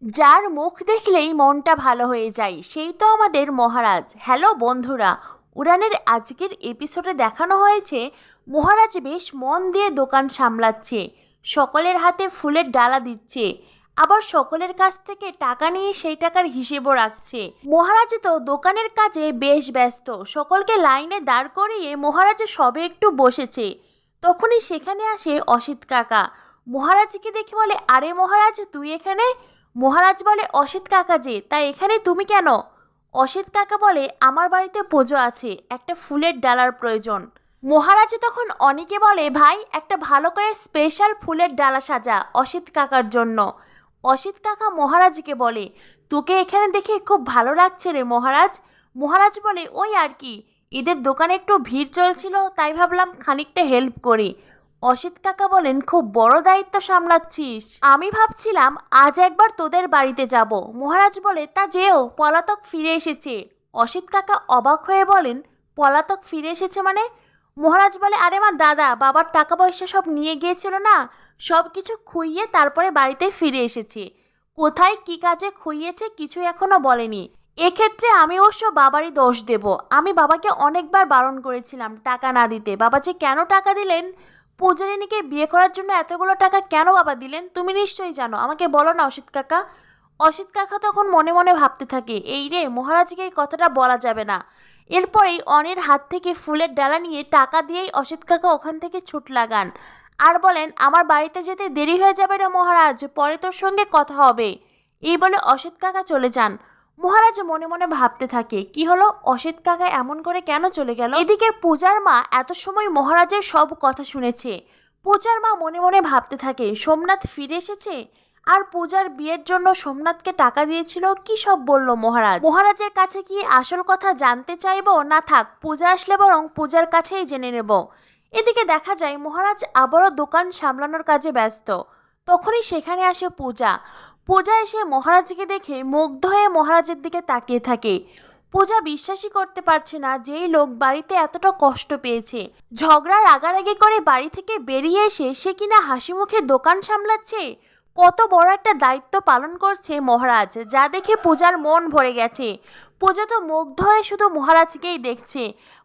যার মুখ দেখলেই মনটা ভালো হয়ে যায় সেই তো আমাদের মহারাজ। হ্যালো বন্ধুরা, উড়ানের আজকের এপিসোডে দেখানো হয়েছে মহারাজ বেশ মন দিয়ে দোকান সামলাচ্ছে, সকলের হাতে ফুলের ডালা দিচ্ছে, আবার সকলের কাছ থেকে টাকা নিয়ে সেই টাকার হিসেবও রাখছে। মহারাজ তো দোকানের কাজে বেশ ব্যস্ত, সকলকে লাইনে দাঁড় করিয়ে মহারাজ সবে একটু বসেছে, তখনই সেখানে আসে অসিত কাকা। মহারাজকে দেখে বলে, আরে মহারাজ তুই এখানে? মহারাজ বলে, অসিত কাকা যে, তাই এখানে তুমি কেন? অসিত কাকা বলে, আমার বাড়িতে পুজো আছে, একটা ফুলের ডালার প্রয়োজন। মহারাজ তখন অনিকে বলে, ভাই একটা ভালো করে স্পেশাল ফুলের ডালা সাজা অসিত কাকার জন্য। অসিত কাকা মহারাজকে বলে, তোকে এখানে দেখে খুব ভালো লাগছে রে মহারাজ। মহারাজ বলে, ওই আর কি, এদের দোকানে একটু ভিড় চলছিল তাই ভাবলাম খানিকটা হেল্প করি। অসিত কাকা বলেন, খুব বড় দায়িত্ব সামলাচ্ছিস, আমি ভাবছিলাম আজ একবার তোদের বাড়িতে যাব। মহারাজ বলে, তা যেও, পলাতক ফিরে এসেছে। অসিত কাকা অবাক হয়ে বলেন, পলাতক ফিরে এসেছে মানে? মহারাজ বলে, আরে মা দাদা বাবার টাকা পয়সা সব নিয়ে গিয়েছিল না, সব কিছু খুইয়ে তারপরে বাড়িতে ফিরে এসেছে। কোথায় কি কাজে খুইয়েছে কিছু এখনো বলেনি। এক্ষেত্রে আমি অবশ্য বাবারই দোষ দেব, আমি বাবাকে অনেকবার বারণ করেছিলাম টাকা না দিতে, বাবা যে কেন টাকা দিলেন। পূজারিনীকে বিয়ে করার জন্য এতগুলো টাকা কেন বাবা দিলেন তুমি নিশ্চয়ই জানো, আমাকে বলো না অসিত কাকা। অসিত কাকা তখন মনে মনে ভাবতে থাকে, এই রে মহারাজকে এই কথাটা বলা যাবে না। এরপরেই অনির হাত থেকে ফুলের ডালা নিয়ে টাকা দিয়েই অসিত কাকা ওখান থেকে ছুট লাগান আর বলেন, আমার বাড়িতে যেতে দেরি হয়ে যাবে রে মহারাজ, পরে তোর সঙ্গে কথা হবে। এই বলে অসিত কাকা চলে যান। মহারাজ মনে মনে ভাবতে থাকে, কি হলো, অসিত কাকা এমন করে কেন চলে গেল। এদিকে পূজার মা এত সময় মহারাজের সব কথা শুনেছে। পূজার মা মনে মনে ভাবতে থাকে, সোমনাথ ফিরে এসেছে, আর পূজার বিয়ের জন্য সোমনাথকে টাকা দিয়েছিল, কি সব বলল মহারাজ। মহারাজের কাছে কি আসল কথা জানতে চাইবো, না থাক পূজা আসলে বরং পূজার কাছেই জেনে নেব। এদিকে দেখা যায় মহারাজ আবারও দোকান সামলানোর কাজে ব্যস্ত। তখনই সেখানে আসে পূজা। পূজা এসে মহারাজকে দেখে মুগ্ধ হয়ে মহারাজের দিকে তাকিয়ে থাকে। পূজা বিশ্বাসই করতে পারছে না যেই লোক বাড়িতে এতটা কষ্ট পেয়েছে, ঝগড়া রাগারাগি করে বাড়ি থেকে বেরিয়ে এসে সে কিনা হাসি মুখে দোকান সামলাচ্ছে। কত বড় একটা দায়িত্ব পালন করছে মহারাজ, যা দেখে পূজার মন ভরে গেছে। পূজা তো মুগ্ধ হয়ে শুধু মহারাজকেই দেখছে।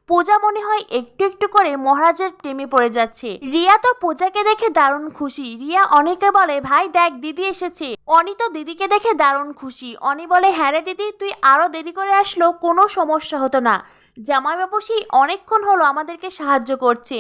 পূজা মনে হয় একটু একটু করে মহারাজের প্রেমে পড়ে যাচ্ছে। রিয়া তো পূজাকে দেখে দারুণ খুশি। রিয়া অনিকে বলে, ভাই দেখ দিদি এসেছে। অনি তো দিদিকে দেখে দারুণ খুশি। অনি বলে, হ্যাঁ রে দিদি, তুই আরো দেরি করে আসলেও কোনো সমস্যা হতো না, জামাইবাবু সেই অনেকক্ষণ হলো আমাদেরকে সাহায্য করছে,